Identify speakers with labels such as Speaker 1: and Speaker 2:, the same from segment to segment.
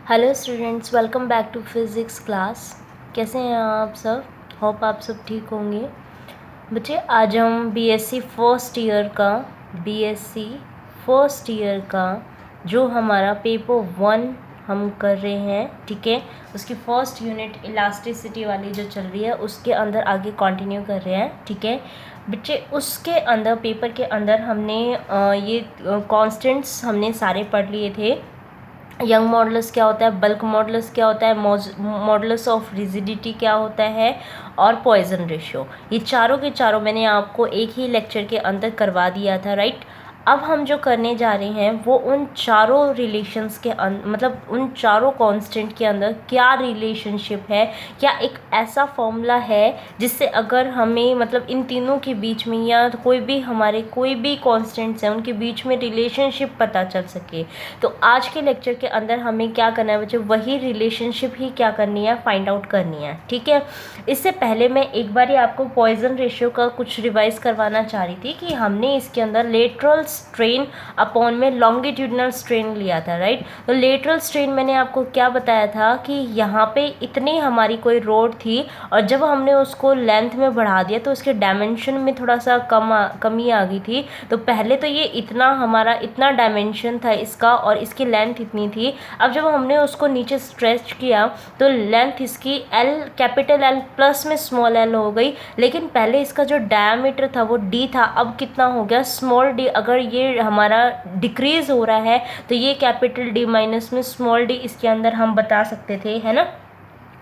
Speaker 1: Hello students, welcome back to physics class. कैसे हैं आप सब? होप आप सब ठीक होंगे। बच्चे, आज हम बीएससी फर्स्ट ईयर का जो हमारा पेपर 1 हम कर रहे हैं, ठीक है, उसकी फर्स्ट यूनिट इलास्टिसिटी वाली जो चल रही है उसके अंदर आगे कंटिन्यू कर रहे हैं, ठीक है बच्चे। उसके अंदर पेपर के अंदर हमने ये कांस्टेंट्स हमने सारे पढ़ लिए थे। यंग मॉडुलस क्या होता है, बल्क मॉडुलस क्या होता है, मॉडुलस ऑफ रिजिडिटी क्या होता है, और पॉइजन रेशियो। ये चारों के चारों मैंने आपको एक ही लेक्चर के अंदर करवा दिया था, राइट। अब हम जो करने जा रहे हैं वो उन चारों रिलेशंस के मतलब उन चारों कांस्टेंट के अंदर क्या रिलेशनशिप है, क्या एक ऐसा फॉर्मूला है जिससे अगर हमें मतलब इन तीनों के बीच में या कोई भी कांस्टेंट्स हैं उनके बीच में रिलेशनशिप पता चल सके। तो आज के लेक्चर के अंदर हमें क्या करना है बच्चों, वही रिलेशनशिप ही क्या करनी है, फाइंड आउट करनी है, ठीक है। इससे पहले मैं एक बार ही आपको पॉइजन रेशियो का कुछ रिवाइज करवाना चाह रही थी कि हमने इसके अंदर लेटरल स्ट्रेन अपॉन में लॉन्गिट्यूडनल स्ट्रेन लिया था, राइट। तो लेटरल स्ट्रेन मैंने आपको क्या बताया था कि यहाँ पे इतनी हमारी कोई रोड थी और जब हमने उसको लेंथ में बढ़ा दिया तो उसके डायमेंशन में थोड़ा सा कमी आ गई थी। तो पहले तो ये इतना डायमेंशन था इसका और इसकी लेंथ इतनी थी। अब जब हमने उसको नीचे स्ट्रेच किया तो लेंथ इसकी कैपिटल एल प्लस में स्मॉल एल हो गई, लेकिन पहले इसका जो डायमीटर था वो डी था, अब कितना हो गया, स्मॉल डी। अगर ये हमारा डिक्रीज हो रहा है तो ये कैपिटल डी माइनस में स्मॉल डी इसके अंदर हम बता सकते थे, है ना।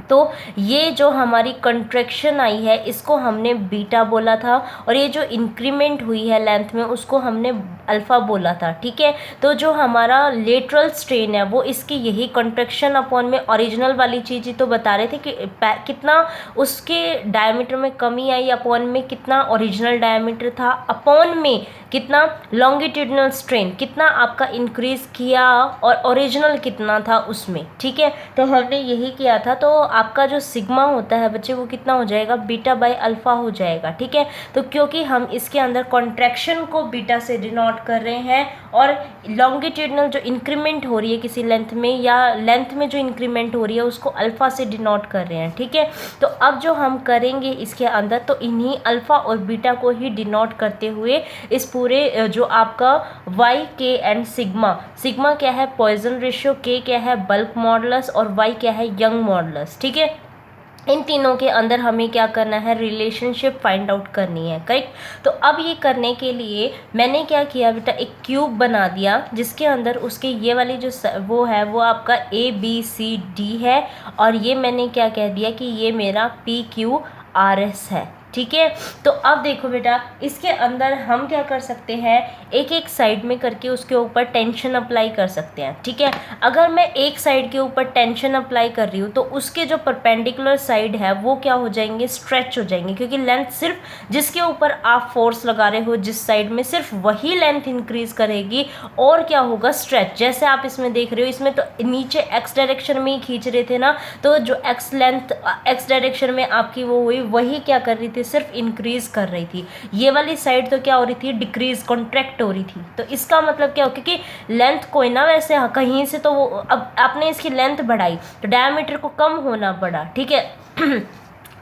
Speaker 1: तो ये जो हमारी कंट्रैक्शन आई है इसको हमने बीटा बोला था और ये जो इंक्रीमेंट हुई है लेंथ में उसको हमने अल्फ़ा बोला था, ठीक है। तो जो हमारा लेटरल स्ट्रेन है वो इसकी यही कंट्रैक्शन अपॉन में ओरिजिनल वाली चीज़ ही तो बता रहे थे कि कितना उसके डायमीटर में कमी आई, अपॉन में कितना ओरिजिनल डायमीटर था, अपॉन में कितना लॉन्गिट्यूडनल स्ट्रेन कितना आपका इंक्रीज किया और ओरिजिनल कितना था उसमें, ठीक है। तो हमने यही किया था। तो आपका जो सिग्मा होता है बच्चे वो कितना हो जाएगा, बीटा बाई अल्फा हो जाएगा, ठीक है। तो क्योंकि हम इसके अंदर कॉन्ट्रैक्शन को बीटा से डिनोट कर रहे हैं और लॉन्गिट्यूडनल जो इंक्रीमेंट हो रही है किसी लेंथ में या लेंथ में जो इंक्रीमेंट हो रही है उसको अल्फा से डिनोट कर रहे हैं, ठीक है। तो अब जो हम करेंगे इसके अंदर तो इन्हीं अल्फा और बीटा को ही डिनोट करते हुए इस पूरे जो आपका वाई के एंड सिग्मा क्या है पॉइजन रेशियो, के क्या है बल्क मॉडुलस और वाई क्या है यंग मॉडुलस, ठीक है। इन तीनों के अंदर हमें क्या करना है, रिलेशनशिप फाइंड आउट करनी है, करेक्ट। तो अब ये करने के लिए मैंने क्या किया बेटा, एक क्यूब बना दिया जिसके अंदर उसके ये वाली जो वो है वो आपका ABCD है और ये मैंने क्या कह दिया कि ये मेरा PQRS है, ठीक है। तो अब देखो बेटा इसके अंदर हम क्या कर सकते हैं, एक एक साइड में करके उसके ऊपर टेंशन अप्लाई कर सकते हैं, ठीक है। अगर मैं एक साइड के ऊपर टेंशन अप्लाई कर रही हूँ तो उसके जो परपेंडिकुलर साइड है वो क्या हो जाएंगे, स्ट्रेच हो जाएंगे, क्योंकि लेंथ सिर्फ जिसके ऊपर आप फोर्स लगा रहे हो जिस साइड में सिर्फ वही लेंथ इंक्रीज करेगी और क्या होगा, स्ट्रेच। जैसे आप इसमें देख रहे हो इसमें तो नीचे एक्स डायरेक्शन में ही खींच रहे थे ना, तो जो एक्स लेंथ एक्स डायरेक्शन में आपकी वो हुई वही क्या कर रही थी, सिर्फ इंक्रीज कर रही थी। ये वाली साइड तो क्या हो रही थी, डिक्रीज कॉन्ट्रैक्ट हो रही थी। तो इसका मतलब क्या हो, क्योंकि लेंथ कोई ना वैसे कहीं से तो वो अब आपने इसकी लेंथ बढ़ाई तो डायमीटर को कम होना पड़ा, ठीक है।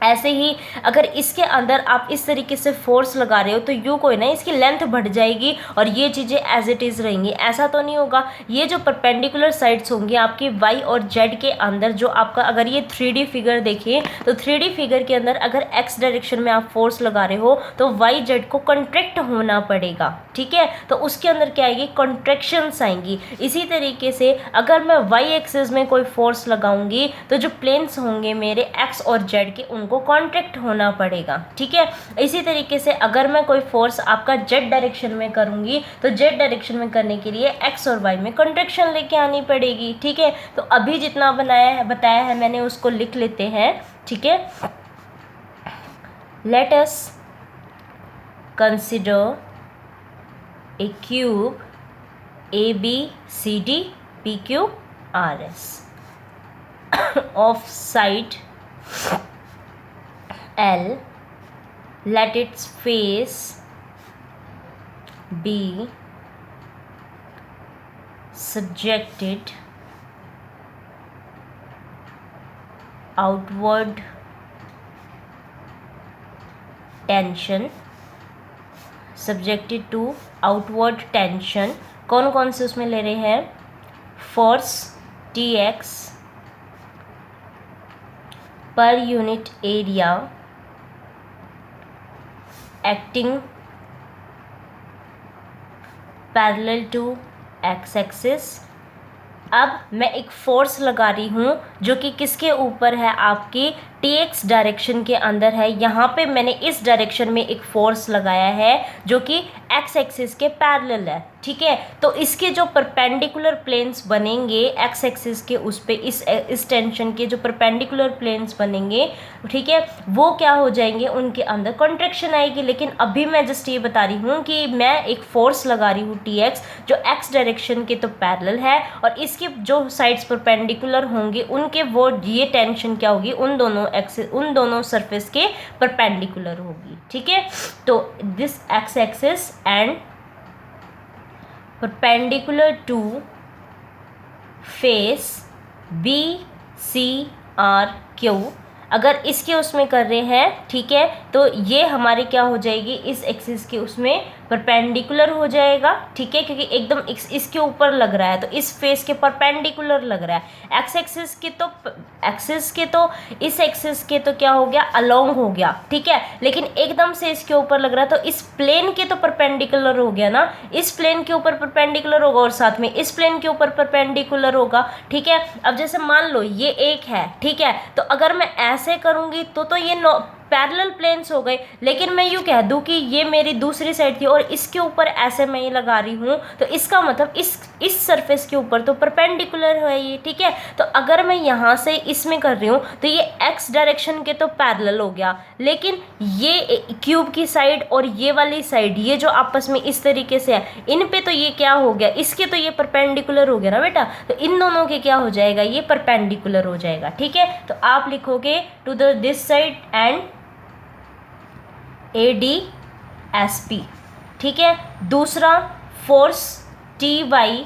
Speaker 1: ऐसे ही अगर इसके अंदर आप इस तरीके से फोर्स लगा रहे हो तो यूँ कोई ना इसकी लेंथ बढ़ जाएगी और ये चीज़ें एज इट इज़ रहेंगी, ऐसा तो नहीं होगा। ये जो परपेंडिकुलर साइड्स होंगी आपकी वाई और जेड के अंदर, जो आपका अगर ये 3D फिगर देखिए तो 3D फिगर के अंदर अगर एक्स डायरेक्शन में आप फोर्स लगा रहे हो तो वाई जेड को कंट्रैक्ट होना पड़ेगा, ठीक है। तो उसके अंदर क्या आएगी, कॉन्ट्रैक्शंस आएंगी। इसी तरीके से अगर मैं वाई एक्सिस में कोई फोर्स लगाऊंगी तो जो प्लेन्स होंगे मेरे एक्स और जेड के उनको कॉन्ट्रैक्ट होना पड़ेगा, ठीक है। इसी तरीके से अगर मैं कोई फोर्स आपका जेड डायरेक्शन में करूंगी तो जेड डायरेक्शन में करने के लिए एक्स और वाई में कॉन्ट्रैक्शन लेके आनी पड़ेगी, ठीक है। तो अभी जितना बताया है मैंने उसको लिख लेते हैं, ठीक है। Let us consider a cube ABCD PQRS of side L, let its face be subjected outward tension, subjected to outward tension. कौन कौन से उसमें ले रहे हैं? फोर्स Tx पर unit area acting parallel to X axis. अब मैं एक फोर्स लगा रही हूँ जो कि किसके ऊपर है? आपकी Tx डायरेक्शन के अंदर है। यहाँ पे मैंने इस डायरेक्शन में एक फोर्स लगाया है जो कि एक्स एक्सिस के पैरेलल है, ठीक है। तो इसके जो परपेंडिकुलर प्लेन्स बनेंगे एक्स एक्सिस के, उस पे इस टेंशन के जो परपेंडिकुलर प्लेन्स बनेंगे, ठीक है, वो क्या हो जाएंगे? उनके अंदर कॉन्ट्रैक्शन आएगी। लेकिन अभी मैं जस्ट ये बता रही हूँ कि मैं एक फोर्स लगा रही हूँ Tx जो एक्स डायरेक्शन के तो पैरेलल है, और इसके जो साइड्स परपेंडिकुलर होंगे उनके वो ये टेंशन क्या होगी? उन दोनों सरफेस के परपेंडिकुलर होगी, ठीक है। तो this x axis and perpendicular to face BCRQ, अगर इसके उसमें कर रहे हैं, ठीक है, तो ये हमारी क्या हो जाएगी? इस एक्सिस के उसमें परपेंडिकुलर हो जाएगा, ठीक है, क्योंकि एकदम इसके ऊपर लग रहा है तो इस फेस के परपेंडिकुलर लग रहा है। एक्स एक्सिस के तो इस एक्सिस के तो क्या हो गया? अलोंग हो गया, ठीक है, लेकिन एकदम से इसके ऊपर लग रहा है तो इस प्लेन के तो परपेंडिकुलर हो गया ना, इस प्लेन के ऊपर परपेंडिकुलर होगा और साथ में इस प्लेन के ऊपर परपेंडिकुलर होगा, ठीक है। अब जैसे मान लो ये एक है, ठीक है, तो अगर मैं ऐसे करूंगी तो ये पैरेलल प्लेन्स हो गए, लेकिन मैं यूँ कह दूँ कि ये मेरी दूसरी साइड थी और इसके ऊपर ऐसे मैं ये लगा रही हूँ, तो इसका मतलब इस सरफेस के ऊपर तो परपेंडिकुलर है ये, ठीक है। तो अगर मैं यहाँ से इसमें कर रही हूँ तो ये एक्स डायरेक्शन के तो पैरेलल हो गया, लेकिन ये क्यूब की साइड और ये वाली साइड, ये जो आपस में इस तरीके से है, इन पे तो ये क्या हो गया? इसके तो ये परपेंडिकुलर हो गया ना बेटा, तो इन दोनों के क्या हो जाएगा? ये परपेंडिकुलर हो जाएगा, ठीक है। तो आप लिखोगे to the this side and ADSP, ठीक है। दूसरा फोर्स TY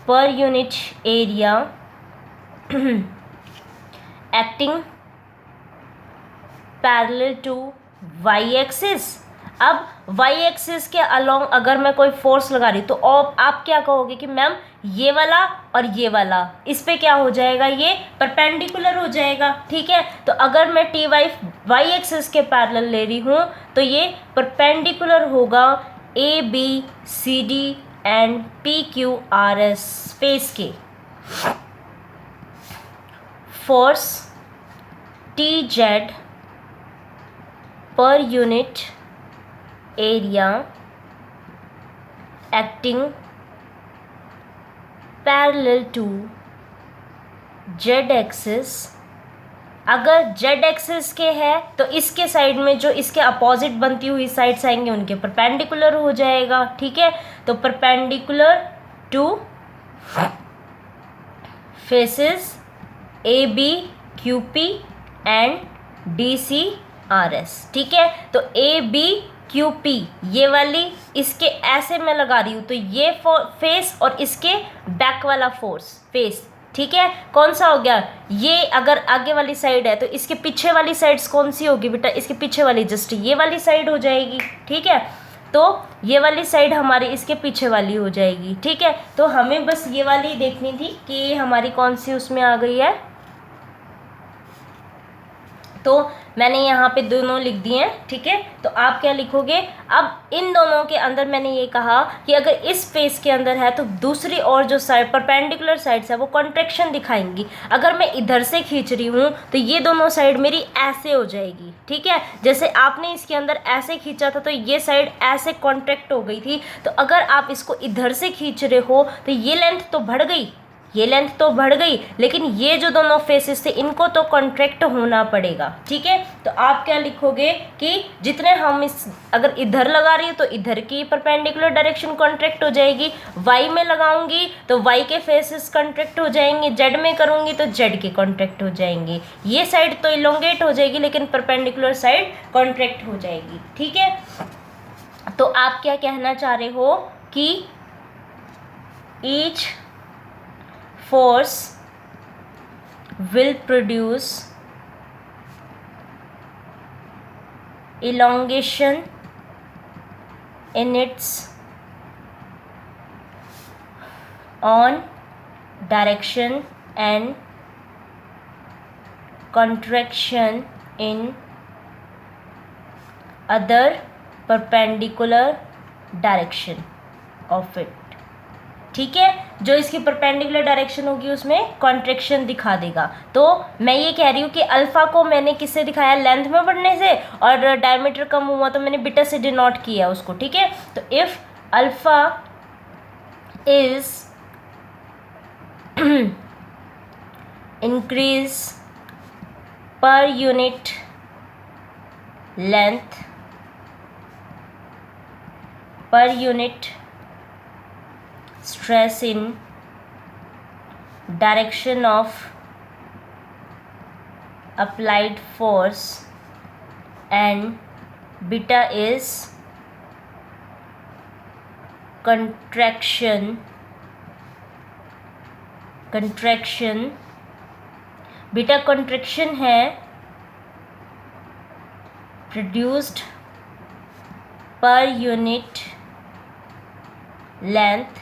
Speaker 1: पर unit area acting parallel to Y axis. अब Y एक्सिस के अलोंग अगर मैं कोई फोर्स लगा रही हूँ तो आप क्या कहोगे कि मैम ये वाला और ये वाला इस पे क्या हो जाएगा? ये परपेंडिकुलर हो जाएगा, ठीक है। तो अगर मैं Y एक्सिस के पैरेलल ले रही हूँ तो ये परपेंडिकुलर होगा ABCD एंड PQRS फेस के। फोर्स TZ पर unit area acting parallel to Z axis. अगर Z एक्सिस के है तो इसके साइड में जो इसके अपोजिट बनती हुई साइड्स आएंगे उनके परपेंडिकुलर हो जाएगा, ठीक है। तो perpendicular to faces ABQP and DCRS, ठीक है। तो ABQP ये वाली इसके ऐसे मैं लगा रही हूँ तो ये फेस और इसके बैक वाला फेस, ठीक है। कौन सा हो गया? ये अगर आगे वाली साइड है तो इसके पीछे वाली साइड्स कौन सी होगी बेटा? इसके पीछे वाली जस्ट ये वाली साइड हो जाएगी, ठीक है। तो ये वाली साइड हमारी इसके पीछे वाली हो जाएगी, ठीक है। तो हमें बस ये वाली देखनी थी कि हमारी कौन सी उसमें आ गई है। तो मैंने यहाँ पे दोनों लिख दिए हैं, ठीक है। तो आप क्या लिखोगे? अब इन दोनों के अंदर मैंने ये कहा कि अगर इस फेस के अंदर है तो दूसरी और जो साइड परपेंडिकुलर साइड्स है वो कॉन्ट्रैक्शन दिखाएंगी। अगर मैं इधर से खींच रही हूँ तो ये दोनों साइड मेरी ऐसे हो जाएगी, ठीक है। जैसे आपने इसके अंदर ऐसे खींचा था तो ये साइड ऐसे कॉन्ट्रैक्ट हो गई थी, तो अगर आप इसको इधर से खींच रहे हो तो ये लेंथ तो बढ़ गई, ये लेंथ तो बढ़ गई, लेकिन ये जो दोनों फेसेस थे इनको तो कॉन्ट्रैक्ट होना पड़ेगा, ठीक है। तो आप क्या लिखोगे कि जितने हम इस अगर इधर लगा रही हूँ तो इधर की परपेंडिकुलर डायरेक्शन कॉन्ट्रैक्ट हो जाएगी, Y में लगाऊंगी तो Y के फेसेस कॉन्ट्रैक्ट हो जाएंगे, Z में करूँगी तो Z के कॉन्ट्रैक्ट हो जाएंगे। ये साइड तो इलोंगेट हो जाएगी लेकिन परपेंडिकुलर साइड कॉन्ट्रैक्ट हो जाएगी, ठीक है। तो आप क्या कहना चाह रहे हो कि each force will produce elongation in its own direction and contraction in other perpendicular direction of it। ठीक है, जो इसकी परपेंडिकुलर डायरेक्शन होगी उसमें कॉन्ट्रैक्शन दिखा देगा। तो मैं ये कह रही हूँ कि अल्फ़ा को मैंने किससे दिखाया, लेंथ में बढ़ने से, और डायमीटर कम हुआ तो मैंने बीटा से डिनोट किया उसको। ठीक है, तो if alpha is increase per unit length per unit stress in direction of applied force and beta is contraction beta contraction है produced per unit length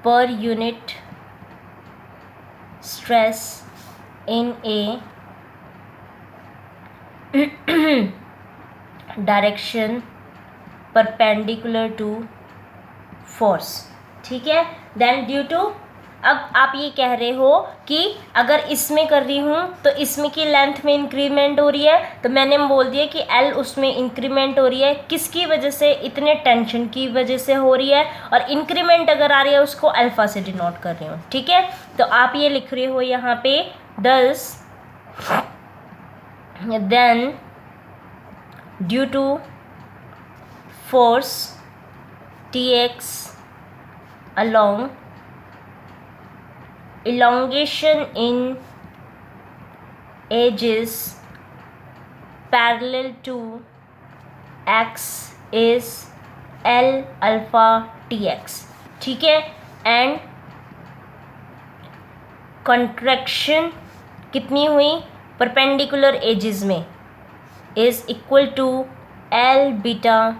Speaker 1: per unit stress in a direction perpendicular to force। ठीक है, then due to, अब आप ये कह रहे हो कि अगर इसमें कर रही हूँ तो इसमें की लेंथ में इंक्रीमेंट हो रही है, तो मैंने बोल दिया कि एल उसमें इंक्रीमेंट हो रही है, किसकी वजह से, इतने टेंशन की वजह से हो रही है, और इंक्रीमेंट अगर आ रही है उसको अल्फ़ा से डिनोट कर रही हूँ। ठीक है, तो आप ये लिख रहे हो यहाँ पे thus then due to force T X along elongation in edges parallel to x is L alpha tx। ठीक है, एंड contraction कितनी हुई परपेंडिकुलर एजेस में is equal to L beta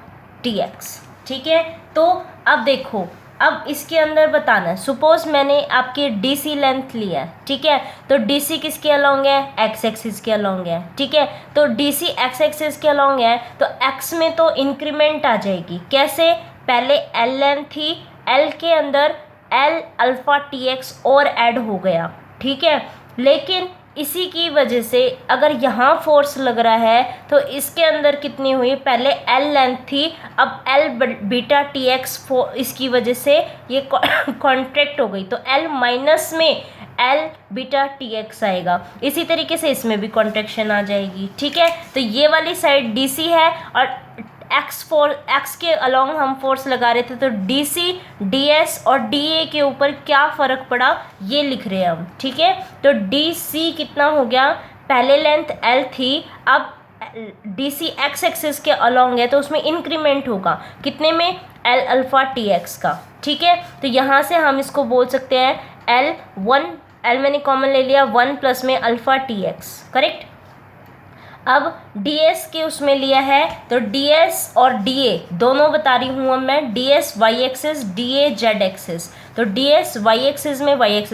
Speaker 1: tx। ठीक है, तो अब देखो, अब इसके अंदर बताना है, सपोज मैंने आपकी DC लेंथ लिया है। ठीक है, तो DC किसके अलॉन्ग है, x एक्सिस के अलॉन्ग है। ठीक है, तो DC x एक्सिस के अलॉन्ग है, तो x में तो इंक्रीमेंट आ जाएगी। कैसे, पहले L लेंथ थी, L के अंदर L अल्फ़ा tx और ऐड हो गया। ठीक है, लेकिन इसी की वजह से अगर यहाँ फोर्स लग रहा है तो इसके अंदर कितनी हुई, पहले L लेंथ थी, अब L बीटा tx इसकी वजह से ये कॉन्ट्रैक्ट हो गई, तो L माइनस में L बीटा tx आएगा। इसी तरीके से इसमें भी कॉन्ट्रैक्शन आ जाएगी। ठीक है, तो ये वाली साइड DC है और x के अलॉन्ग हम फोर्स लगा रहे थे, तो DC, DS और DA के ऊपर क्या फ़र्क पड़ा ये लिख रहे हैं हम। ठीक है, तो DC कितना हो गया, पहले लेंथ L थी, अब DC x एक्सिस के अलॉन्ग है तो उसमें इंक्रीमेंट होगा कितने में, L अल्फ़ा tx का। ठीक है, तो यहाँ से हम इसको बोल सकते हैं L मैंने कॉमन ले लिया, 1 प्लस में अल्फ़ा tx, करेक्ट। अब ds के उसमें लिया है, तो ds और dA दोनों बता रही हूँ अब मैं, ds y axis, dA z axis. तो ds y एक्सिस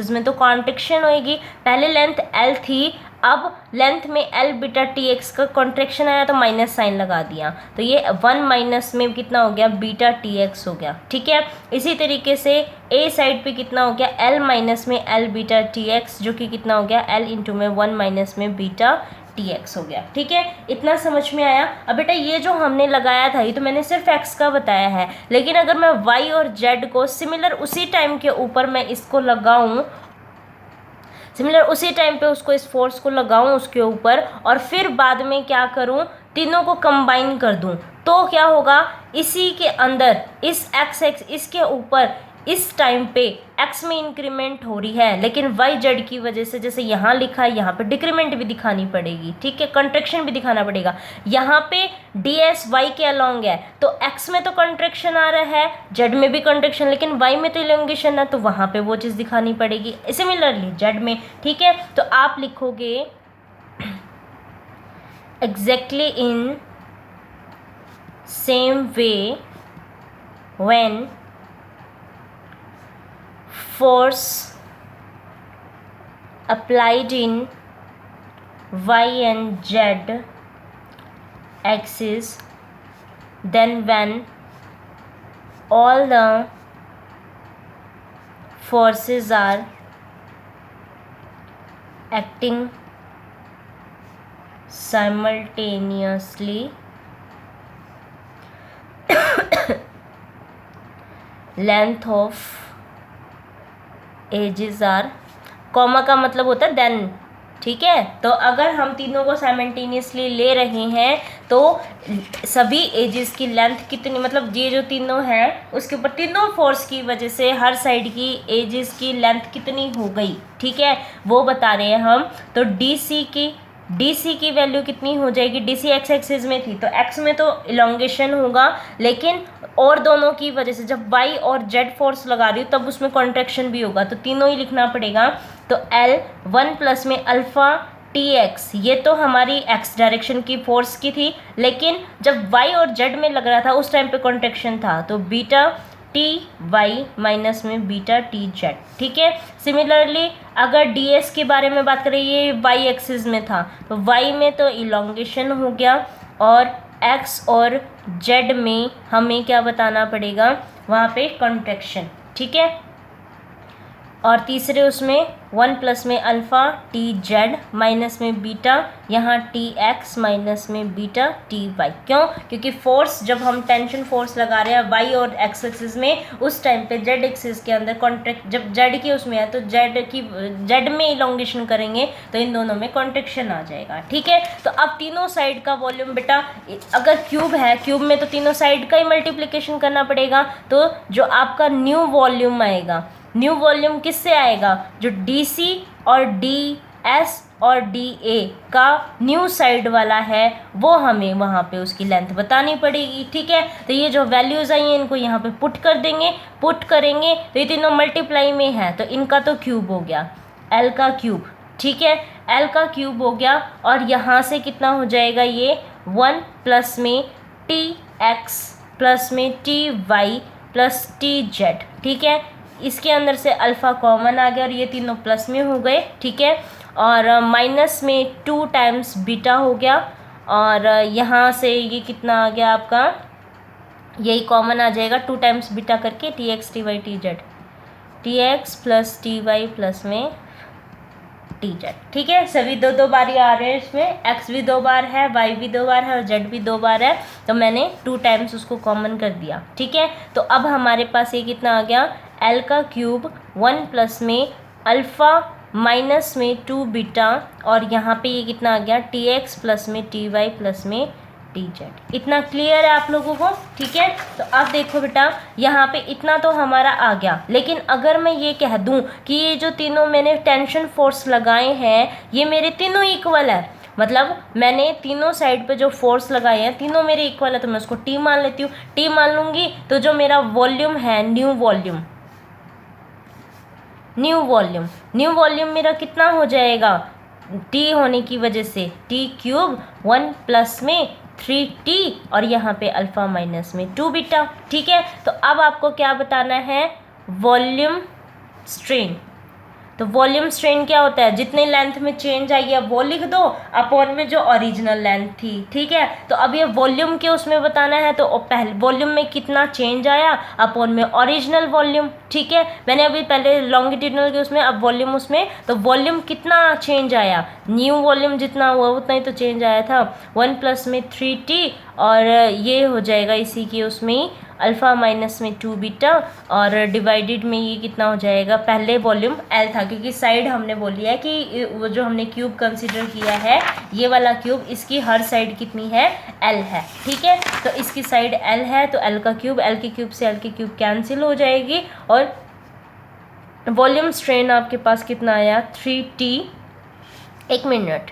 Speaker 1: में तो कॉन्ट्रैक्शन होएगी, पहले लेंथ L थी, अब लेंथ में L बीटा tx का कॉन्ट्रैक्शन आया तो माइनस साइन लगा दिया, तो ये 1 माइनस में कितना हो गया, बीटा tx हो गया। ठीक है, इसी तरीके से A साइड पे कितना हो गया, L माइनस में L बीटा tx, जो कि कितना हो गया, L इंटू में 1 माइनस में बीटा tx हो गया। ठीक है, इतना समझ में आया। अब बेटा ये जो हमने लगाया था ये तो मैंने सिर्फ x का बताया है, लेकिन अगर मैं y और z को सिमिलर उसी टाइम के ऊपर मैं इसको लगाऊं, सिमिलर उसी टाइम पे उसको, इस फोर्स को लगाऊं उसके ऊपर, और फिर बाद में क्या करूं, तीनों को कंबाइन कर दूं, तो क्या होगा, इसी के अंदर इस x इसके ऊपर इस टाइम पे x में इंक्रीमेंट हो रही है, लेकिन y z की वजह से जैसे यहाँ लिखा है यहाँ पे डिक्रीमेंट भी दिखानी पड़ेगी, ठीक है, कंट्रैक्शन भी दिखाना पड़ेगा। यहाँ पे ds y के अलॉन्ग है तो x में तो कंट्रैक्शन आ रहा है, z में भी कंट्रैक्शन, लेकिन y में तो इलोंगेशन है, तो वहाँ पे वो चीज़ दिखानी पड़ेगी। सिमिलरली z में, ठीक है, तो आप लिखोगे exactly in same way when force applied in y and z axis, then when all the forces are acting simultaneously, length of axes are, comma का मतलब होता है देन, ठीक है। तो अगर हम तीनों को साइमल्टेनियसली ले रहे हैं तो सभी एजेस की लेंथ कितनी, मतलब ये जो तीनों हैं उसके ऊपर तीनों फोर्स की वजह से हर साइड की एजेस की लेंथ कितनी हो गई, ठीक है, वो बता रहे हैं हम। तो डी सी की वैल्यू कितनी हो जाएगी, डी सी एक्स एक्सिस में थी तो एक्स में तो इलोंगेशन होगा, लेकिन और दोनों की वजह से जब वाई और जेड फोर्स लगा रही हूँ तब उसमें कॉन्ट्रैक्शन भी होगा, तो तीनों ही लिखना पड़ेगा। तो एल 1 प्लस में अल्फ़ा टी एक्स, ये तो हमारी एक्स डायरेक्शन की फोर्स की थी, लेकिन जब वाई और जेड में लग रहा था उस टाइम पे कॉन्ट्रैक्शन था, तो बीटा टी वाई माइनस में बीटा टी जेड, ठीक है। सिमिलरली अगर डी एस के बारे में बात करें, ये वाई एक्सिस में था तो वाई में तो इलोंगेशन हो गया, और एक्स और जेड में हमें क्या बताना पड़ेगा, वहाँ पे कॉन्ट्रैक्शन, ठीक है। और तीसरे उसमें 1 प्लस में अल्फ़ा टी जेड माइनस में बीटा, यहाँ टी एक्स माइनस में बीटा टी वाई। क्यों? क्योंकि फोर्स जब हम टेंशन फोर्स लगा रहे हैं वाई और एक्स एक्सिस में, उस टाइम पे जेड एक्सिस के अंदर कॉन्ट्रैक्ट, जब जेड की उसमें है तो जेड में इलोंगेशन करेंगे तो इन दोनों में कॉन्ट्रैक्शन आ जाएगा, ठीक है। तो अब तीनों साइड का वॉल्यूम बेटा, अगर क्यूब है, क्यूब में तो तीनों साइड का ही मल्टीप्लिकेशन करना पड़ेगा, तो जो आपका न्यू वॉल्यूम आएगा, न्यू वॉल्यूम किससे आएगा, जो डी सी और डी एस और डी ए का न्यू साइड वाला है वो हमें वहाँ पे उसकी लेंथ बतानी पड़ेगी, ठीक है। तो ये जो वैल्यूज़ आई हैं इनको यहाँ पे पुट कर देंगे, पुट करेंगे तो ये तीनों मल्टीप्लाई में है तो इनका तो क्यूब हो गया, एल का क्यूब, ठीक है, एल का क्यूब हो गया। और यहाँ से कितना हो जाएगा, ये 1 प्लस में टी एक्स प्लस में T Y plus T Z, ठीक है। इसके अंदर से अल्फ़ा कॉमन आ गया और ये तीनों प्लस में हो गए, ठीक है। और माइनस में 2 टाइम्स बीटा हो गया, और यहाँ से ये कितना आ गया आपका, यही कॉमन आ जाएगा 2 टाइम्स बीटा करके T X T Y T Z, T X plus T Y plus में टी जेड, ठीक है। सभी दो बार आ रहे हैं, इसमें एक्स भी 2 बार है, वाई भी 2 बार है और जेड भी 2 बार है, तो मैंने 2 टाइम्स उसको कॉमन कर दिया, ठीक है। तो अब हमारे पास ये कितना आ गया, एल का क्यूब 1 प्लस में अल्फ़ा माइनस में 2 बीटा, और यहाँ पे ये कितना आ गया, टी एक्स प्लस में टी वाई प्लस में टी जेड। इतना क्लियर है आप लोगों को, ठीक है। तो अब देखो बेटा, यहाँ पे इतना तो हमारा आ गया, लेकिन अगर मैं ये कह दूँ कि ये जो तीनों मैंने टेंशन फोर्स लगाए हैं ये मेरे तीनों इक्वल है, मतलब मैंने तीनों साइड पे जो फोर्स लगाए हैं तीनों मेरे इक्वल है, तो मैं उसको टी मान लेती हूँ। टी मान लूँगी तो जो मेरा वॉल्यूम है, न्यू वॉल्यूम मेरा कितना हो जाएगा, टी होने की वजह से टी क्यूब 1 प्लस में 3t और यहाँ पे अल्फ़ा माइनस में 2 बीटा, ठीक है। तो अब आपको क्या बताना है, वॉल्यूम स्ट्रेन। तो वॉल्यूम स्ट्रेन क्या होता है, जितने लेंथ में चेंज आई है वो लिख दो अपॉन में जो ओरिजिनल लेंथ थी, ठीक है। तो अब ये वॉल्यूम के उसमें बताना है, तो पहले वॉल्यूम में कितना चेंज आया अपॉन में ओरिजिनल वॉल्यूम, ठीक है। मैंने अभी पहले लॉन्गिट्यूडनल के उसमें, अब वॉल्यूम उसमें, तो वॉल्यूम कितना चेंज आया, न्यू वॉल्यूम जितना हुआ उतना ही तो चेंज आया था, 1 प्लस में 3t और ये हो जाएगा इसी के उसमें अल्फ़ा माइनस में 2 बीटा, और डिवाइडेड में ये कितना हो जाएगा, पहले वॉल्यूम L था क्योंकि साइड हमने बोली है कि वो जो हमने क्यूब कंसीडर किया है ये वाला क्यूब, इसकी हर साइड कितनी है, L है। ठीक है, तो इसकी साइड L है तो L का क्यूब, L के क्यूब से L के क्यूब कैंसिल हो जाएगी, और वॉल्यूम स्ट्रेन आपके पास कितना आया, 3T। एक मिनट,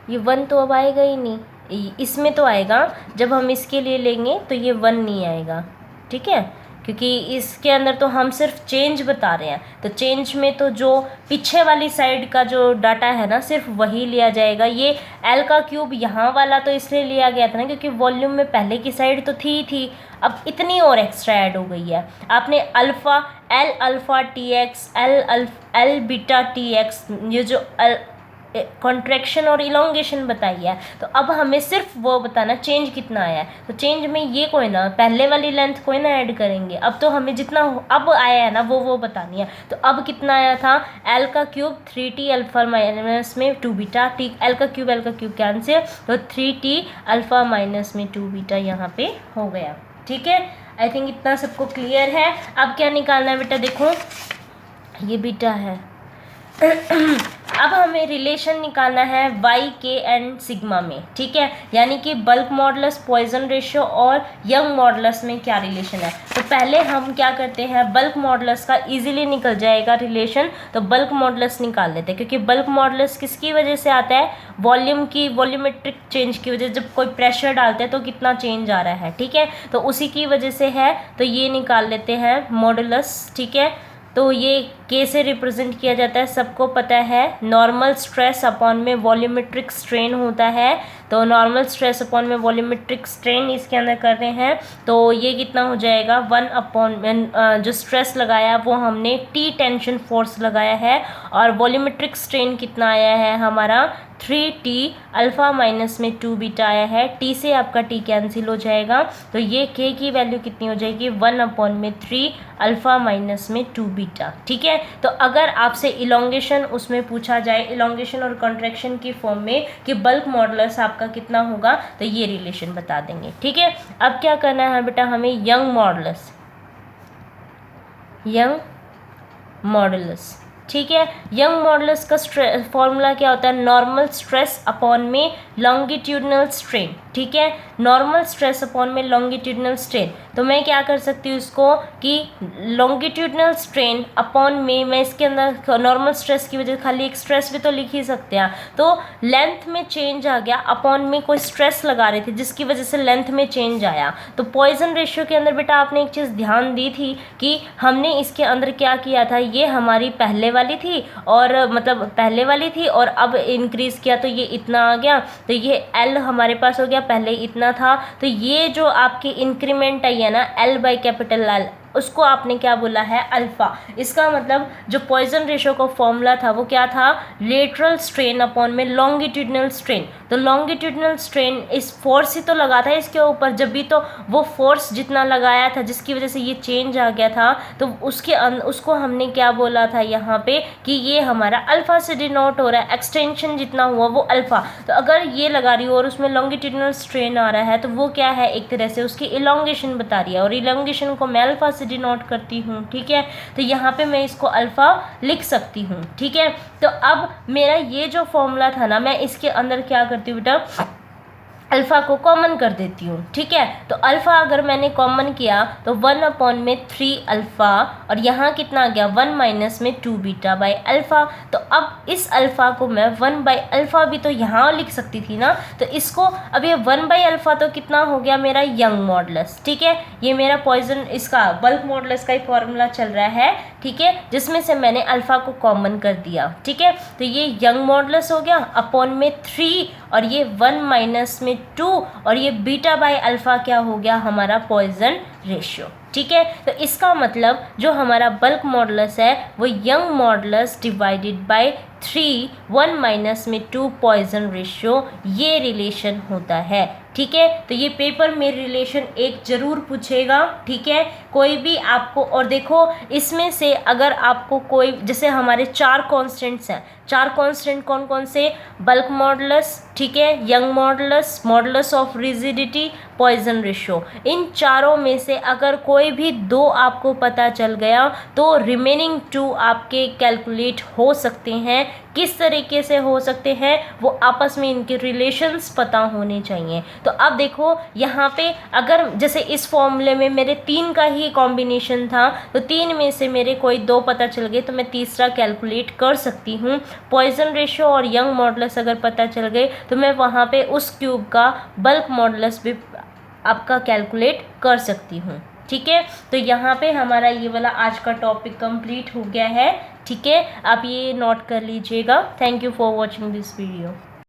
Speaker 1: ये 1 तो अब आएगा ही नहीं, इसमें तो आएगा, जब हम इसके लिए लेंगे तो ये 1 नहीं आएगा। ठीक है, क्योंकि इसके अंदर तो हम सिर्फ चेंज बता रहे हैं, तो चेंज में तो जो पीछे वाली साइड का जो डाटा है ना सिर्फ वही लिया जाएगा। ये L का क्यूब यहाँ वाला तो इसलिए लिया गया था ना क्योंकि वॉल्यूम में पहले की साइड तो थी, अब इतनी और एक्स्ट्रा ऐड हो गई है। आपने alpha TX, L beta TX, ये जो कॉन्ट्रैक्शन और इलोंगेशन बताई है, तो अब हमें सिर्फ वो बताना चेंज कितना आया है। तो चेंज में ये कोई ना, पहले वाली लेंथ कोई ना ऐड करेंगे, अब तो हमें जितना अब आया है ना वो बतानी है। तो अब कितना आया था, L का क्यूब 3T अल्फ़ा माइनस में 2 बीटा। T L का क्यूब कैंसिल, तो 3T अल्फ़ा माइनस में 2 बीटा यहाँ पे हो गया। ठीक है, आई थिंक इतना सबको क्लियर है। अब क्या निकालना है बेटा, देखो ये बीटा है अब हमें रिलेशन निकालना है y k एंड सिग्मा में। ठीक है, यानी कि बल्क मॉडुलस, पॉइजन रेशियो और यंग मॉडुलस में क्या रिलेशन है। तो पहले हम क्या करते हैं, बल्क मॉडुलस का इजीली निकल जाएगा रिलेशन, तो बल्क मॉडुलस निकाल लेते हैं, क्योंकि बल्क मॉडुलस किसकी वजह से आता है, वॉल्यूम की वॉल्यूमेट्रिक चेंज की वजह, जब कोई प्रेशर डालते हैं तो कितना चेंज आ रहा है। ठीक है, तो उसी की वजह से है, तो ये निकाल लेते हैं मॉडुलस। ठीक है, तो ये के से रिप्रेजेंट किया जाता है, सबको पता है, नॉर्मल स्ट्रेस अपॉन में वॉल्यूमेट्रिक स्ट्रेन होता है। तो नॉर्मल स्ट्रेस अपॉन में वॉल्यूमेट्रिक स्ट्रेन इसके अंदर कर रहे हैं, तो ये कितना हो जाएगा, 1 अपॉन जो स्ट्रेस लगाया वो हमने T टेंशन फोर्स लगाया है, और वॉल्यूमेट्रिक स्ट्रेन कितना आया है हमारा 3T अल्फ़ा माइनस में 2 बीटा आया है। T से आपका T कैंसिल हो जाएगा, तो ये K की वैल्यू कितनी हो जाएगी, 1 अपॉन में 3 अल्फ़ा माइनस में 2 बीटा। ठीक है, तो अगर आपसे इलोंगेशन उसमें पूछा जाए, इलोंगेशन और कॉन्ट्रैक्शन की फॉर्म में कि बल्क मॉडुलस आपका कितना होगा, तो ये रिलेशन बता देंगे। ठीक है, अब क्या करना है बेटा, हमें यंग मॉडुलस। ठीक है, यंग मॉडुलस का फॉर्मूला क्या होता है, नॉर्मल स्ट्रेस अपॉन में लॉन्गिट्यूडनल स्ट्रेन। ठीक है, नॉर्मल स्ट्रेस अपॉन में लॉन्गिट्यूडनल स्ट्रेन, तो मैं क्या कर सकती हूँ इसको कि लॉन्गिट्यूडनल स्ट्रेन अपॉन में, मैं इसके अंदर नॉर्मल स्ट्रेस की वजह से खाली एक स्ट्रेस भी तो लिख ही सकते हैं, तो लेंथ में चेंज आ गया, अपॉन में कोई स्ट्रेस लगा रहे थे जिसकी वजह से लेंथ में चेंज आया। तो पॉइजन रेशियो के अंदर बेटा आपने एक चीज़ ध्यान दी थी कि हमने इसके अंदर क्या किया था, ये हमारी पहले वाली थी, और मतलब पहले वाली थी और अब इंक्रीज़ किया तो ये इतना आ गया, तो ये L हमारे पास हो गया, पहले इतना था, तो ये जो आपकी इंक्रीमेंट आई है ना L/L, उसको आपने क्या बोला है, अल्फ़ा। इसका मतलब जो पॉइजन रेशियो का फॉर्मूला था वो क्या था, लेटरल स्ट्रेन अपॉन में लॉन्गिट्यूडनल स्ट्रेन। तो लॉन्गिट्यूडनल स्ट्रेन इस फोर्स ही तो लगा था इसके ऊपर, जब भी तो वो फोर्स जितना लगाया था जिसकी वजह से ये चेंज आ गया था, तो उसको हमने क्या बोला था यहाँ पे कि ये हमारा अल्फ़ा से डिनोट हो रहा है, एक्सटेंशन जितना हुआ वो अल्फ़ा। तो अगर ये लगा रही हो और उसमें लॉन्गिट्यूडनल स्ट्रेन आ रहा है तो वो क्या है, एक तरह से उसकी इलोंगेशन बता रही है, और इलोंगेशन को मैं अल्फ़ा से डिनोट करती हूँ। ठीक है, तो यहाँ पे मैं इसको अल्फ़ा लिख सकती हूँ। ठीक है, तो अब मेरा ये जो फॉर्मूला था ना, मैं इसके अंदर क्या करती हूँ बेटा, अल्फ़ा को कॉमन कर देती हूँ। ठीक है, तो अल्फ़ा अगर मैंने कॉमन किया तो 1 अपॉन में 3 अल्फ़ा, और यहाँ कितना आ गया, 1 माइनस में 2 बीटा बाई अल्फ़ा। तो अब इस अल्फ़ा को मैं 1 बाई अल्फ़ा भी तो यहाँ लिख सकती थी ना, तो इसको अब ये 1 बाई अल्फ़ा तो कितना हो गया मेरा यंग मॉडुलस। ठीक है, ये मेरा पॉइजन इसका बल्क मॉडुलस का ही फॉर्मूला चल रहा है। ठीक है, जिसमें से मैंने अल्फ़ा को कॉमन कर दिया। ठीक है, तो ये यंग मॉडुलस हो गया अपॉन में 3, और ये 1 माइनस में 2, और ये बीटा बाई अल्फ़ा क्या हो गया हमारा पॉइजन रेशियो। ठीक है, तो इसका मतलब जो हमारा बल्क मॉडुलस है वो young modulus divided by 3, 1 minus में 2 पॉइजन रेशियो, ये रिलेशन होता है। ठीक है, तो ये पेपर में रिलेशन एक ज़रूर पूछेगा। ठीक है, कोई भी आपको, और देखो इसमें से अगर आपको कोई, जैसे हमारे 4 कॉन्स्टेंट्स हैं, 4 कॉन्स्टेंट कौन कौन से, बल्क मॉडुलस, ठीक है, Young modulus, modulus of rigidity, Poisson ratio. इन चारों में से अगर कोई भी दो आपको पता चल गया तो रिमेनिंग 2 आपके कैलकुलेट हो सकते हैं। किस तरीके से हो सकते हैं, वो आपस में इनके रिलेशंस पता होने चाहिए। तो अब देखो यहाँ पे अगर जैसे इस फॉर्मूले में मेरे 3 का ही कॉम्बिनेशन था, तो 3 में से मेरे कोई 2 पता चल गए तो मैं तीसरा कैलकुलेट कर सकती हूँ। पॉइजन रेशो और यंग मॉडुलस अगर पता चल गए तो मैं वहाँ पे उस क्यूब का बल्क मॉडुलस भी आपका कैलकुलेट कर सकती हूँ। ठीक है, तो यहाँ पे हमारा ये वाला आज का टॉपिक कंप्लीट हो गया है। ठीक है, आप ये नोट कर लीजिएगा। Thank you for watching this video.